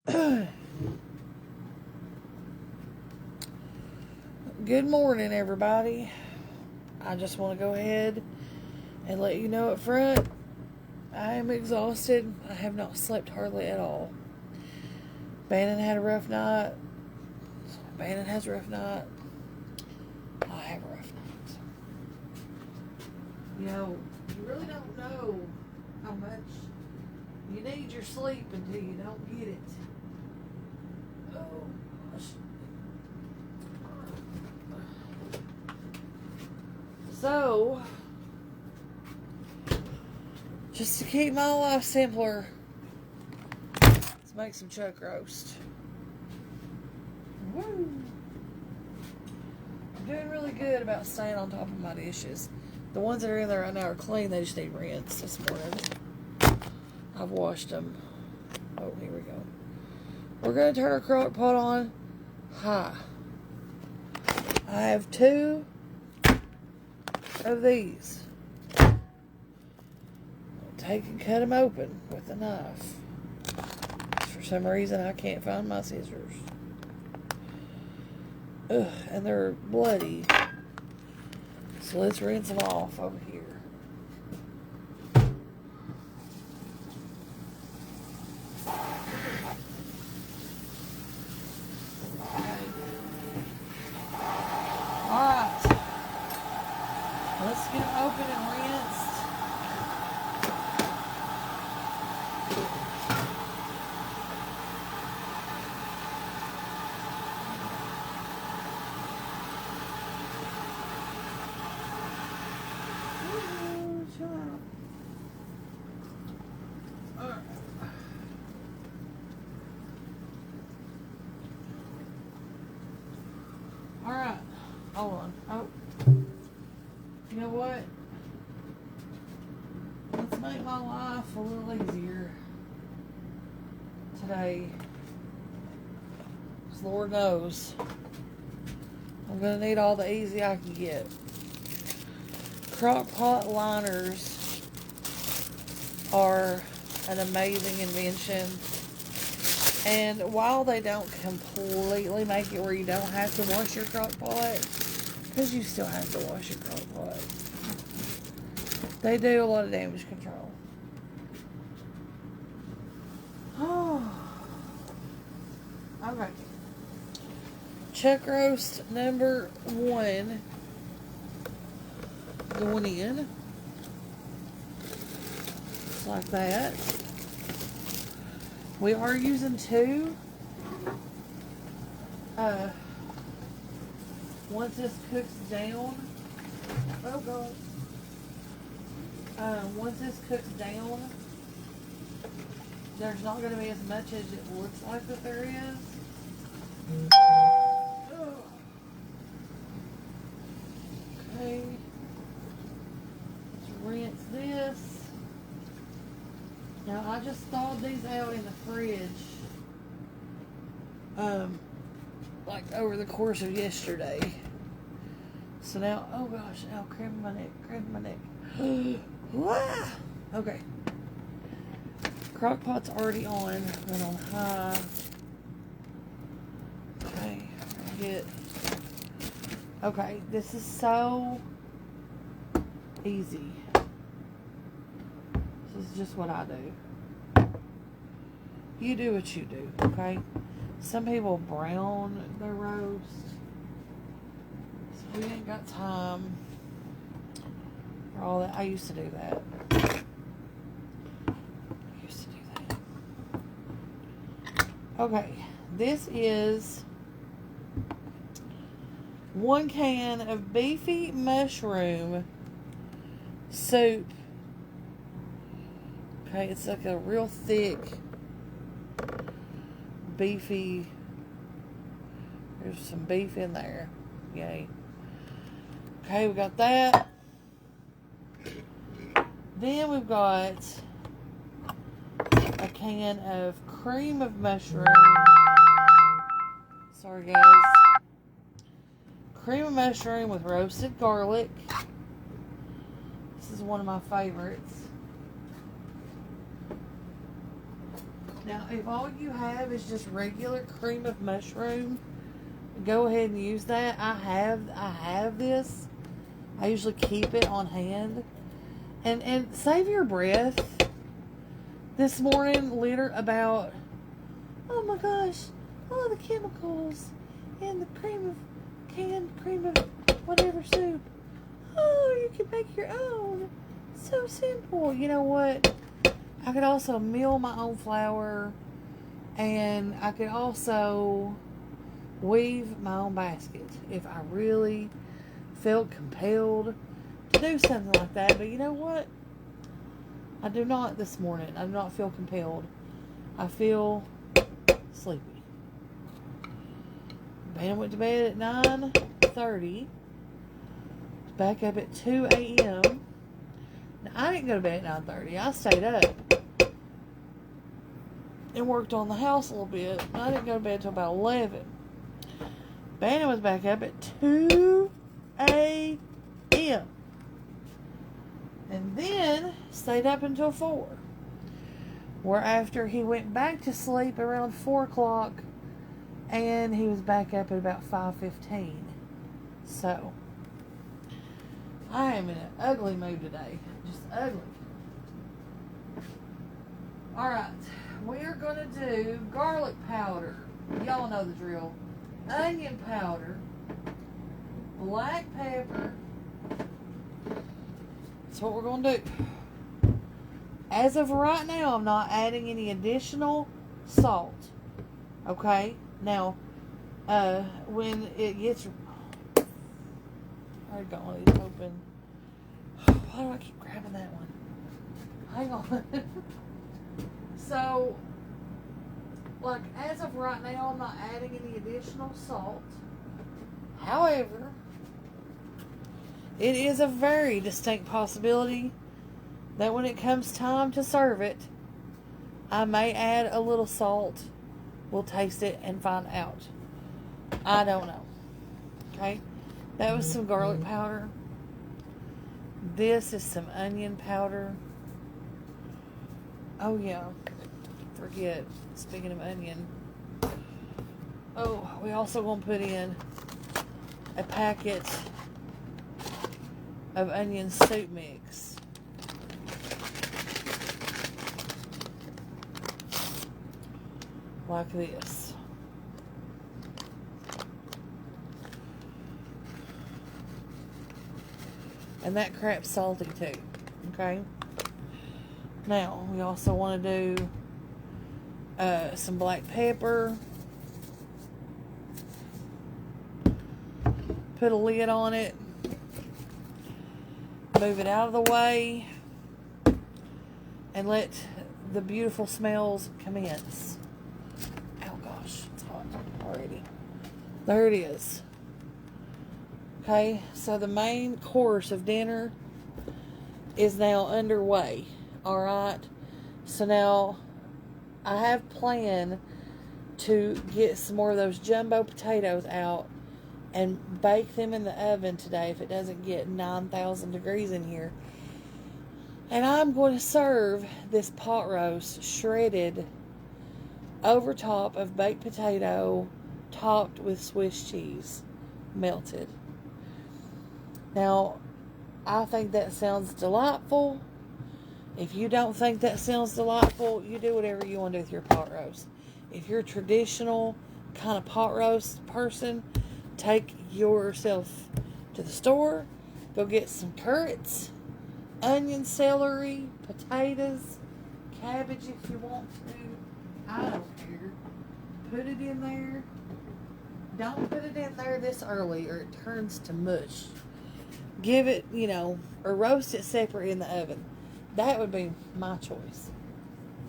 Good morning, everybody. I just want to go ahead and let you know up front, I am exhausted. I have not slept hardly at all. Bannon had a rough night. Bannon has a rough night. I have a rough night. You know, you really don't know how much you need your sleep until you don't get it. Oh, gosh. So, just to keep my life simpler, let's make some chuck roast. Woo! I'm doing really good about staying on top of my dishes. The ones that are in there right now are clean. They just need rinse this morning. I've washed them. Oh, here we go. We're going to turn our crock pot on high. I have 2 of these. Take and cut them open with a knife. For some reason, I can't find my scissors. Ugh, and they're bloody. So let's rinse them off over here. Alright. Let's get them open and rinsed. Alright, hold on. Oh, you know what? Let's make my life a little easier today. Because Lord knows I'm going to need all the easy I can get. Crock pot liners are an amazing invention. And while they don't completely make it where you don't have to wash your crock pot, because you still have to wash your crock pot, they do a lot of damage control. Oh. Okay. Chuck roast number 1 going in. Just like that. We are using 2. Once this cooks down, oh god. Once this cooks down, there's not going to be as much as it looks like that there is. Okay. Let's rinse this. Now, I just thawed these out in the fridge, like over the course of yesterday. So now, oh gosh, now cramping my neck. Wah! Okay. Crock pot's already on, went on high. Okay, okay, this is so easy. This is just what I do. You do what you do, okay? Some people brown their roast. So we ain't got time for all that. I used to do that. Okay, this is 1 can of beefy mushroom soup. Okay, it's like a real thick, beefy. There's some beef in there. Yay. Okay, we got that. Then we've got a can of cream of mushroom. Sorry, guys. Cream of mushroom with roasted garlic. This is one of my favorites. Now, if all you have is just regular cream of mushroom, go ahead and use that. I have this. I usually keep it on hand. And save your breath. This morning, litter about, oh my gosh, all the chemicals and the canned cream of whatever soup. Oh, you can make your own. So simple. You know what? I could also mill my own flour, and I could also weave my own basket if I really felt compelled to do something like that. But you know what? I do not this morning. I do not feel compelled. I feel sleepy. Ben went to bed at 9:30. Back up at 2 a.m. Now, I didn't go to bed at 9:30. I stayed up and worked on the house a little bit. I didn't go to bed until about 11. Bannon was back up at 2 a.m. and then stayed up until 4. Where after he went back to sleep around 4 o'clock, and he was back up at about 5:15. So, I am in an ugly mood today. Just ugly. Alright, we are going to do garlic powder. Y'all know the drill. Onion powder. Black pepper. That's what we're going to do. As of right now, I'm not adding any additional salt. Okay? Now, when it gets... I got one of these open. Why do I keep grabbing that one? Hang on. So, like, as of right now, I'm not adding any additional salt. However, it is a very distinct possibility that when it comes time to serve it, I may add a little salt. We'll taste it and find out. I don't know. Okay? That was some garlic powder. This is some onion powder. Oh, yeah. Forget. Speaking of onion. Oh, we also going to put in a packet of onion soup mix. Like this. And that crap's salty too. Okay? Now, we also want to do some black pepper. Put a lid on it. Move it out of the way. And let the beautiful smells commence. Oh gosh, it's hot already. There it is. Okay, so the main course of dinner is now underway. Alright, so now I have planned to get some more of those jumbo potatoes out and bake them in the oven today if it doesn't get 9,000 degrees in here. And I'm going to serve this pot roast shredded over top of baked potato topped with Swiss cheese melted. Now, I think that sounds delightful. If you don't think that sounds delightful, you do whatever you want to do with your pot roast. If you're a traditional kind of pot roast person, take yourself to the store, go get some carrots, onion, celery, potatoes, cabbage if you want to. I don't care. Put it in there. Don't put it in there this early or it turns to mush. Give it, or roast it separate in the oven. That would be my choice.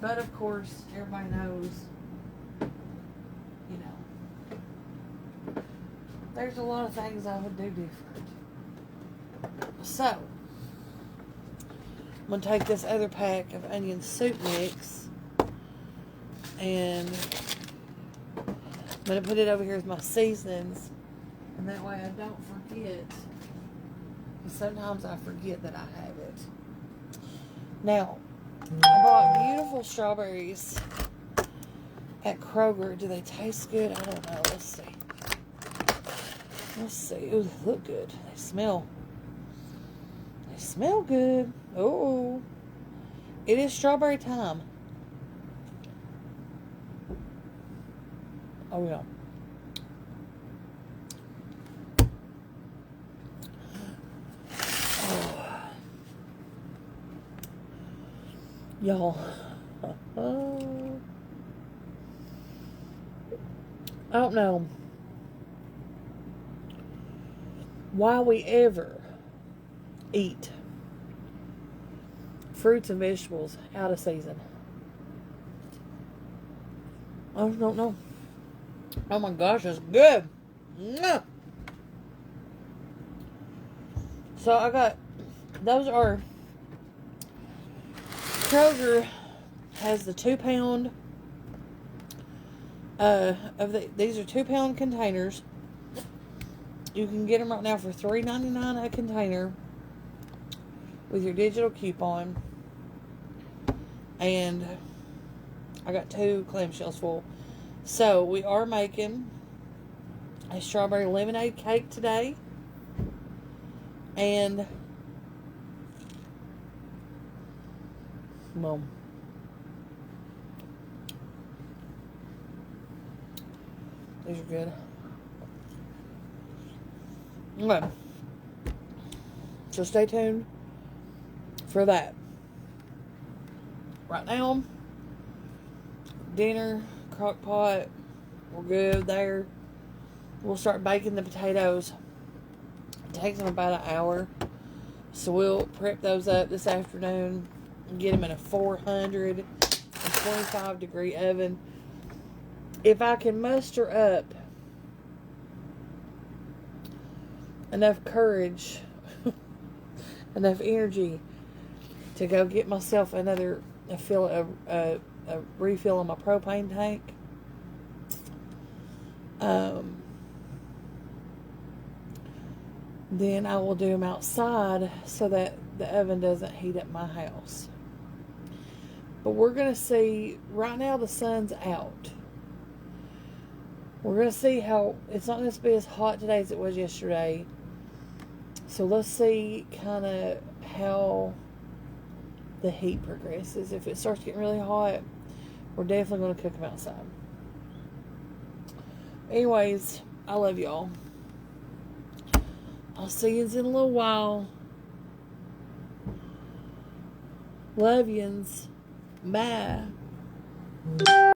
But of course, everybody knows, there's a lot of things I would do different. So, I'm going to take this other pack of onion soup mix and I'm going to put it over here with my seasonings. And that way I don't forget. Sometimes I forget that I have it. Now, I bought beautiful strawberries at Kroger. Do they taste good? I don't know. Let's see. Let's see. Ooh, they look good. They smell good. Oh, it is strawberry time. Oh, yeah. Oh. Y'all. I don't know why we ever eat fruits and vegetables out of season. I just don't know. Oh my gosh, it's good. Mwah. So I got, those are, Kroger has the 2 pound, these are 2 pound containers. You can get them right now for $3.99 a container with your digital coupon. And I got 2 clamshells full. So we are making a strawberry lemonade cake today. And well, these are good. Okay. So stay tuned for that. Right now, dinner, crock pot, we're good there. We'll start baking the potatoes. It takes them about an hour. So we'll prep those up this afternoon and get them in a 425 degree oven. If I can muster up enough courage, enough energy to go get myself a refill on my propane tank. Then I will do them outside so that the oven doesn't heat up my house. But we're going to see, right now the sun's out. We're going to see how, it's not going to be as hot today as it was yesterday. So let's see kind of how the heat progresses. If it starts getting really hot, we're definitely going to cook them outside. Anyways, I love y'all. I'll see yous in a little while. Love yous. Bye.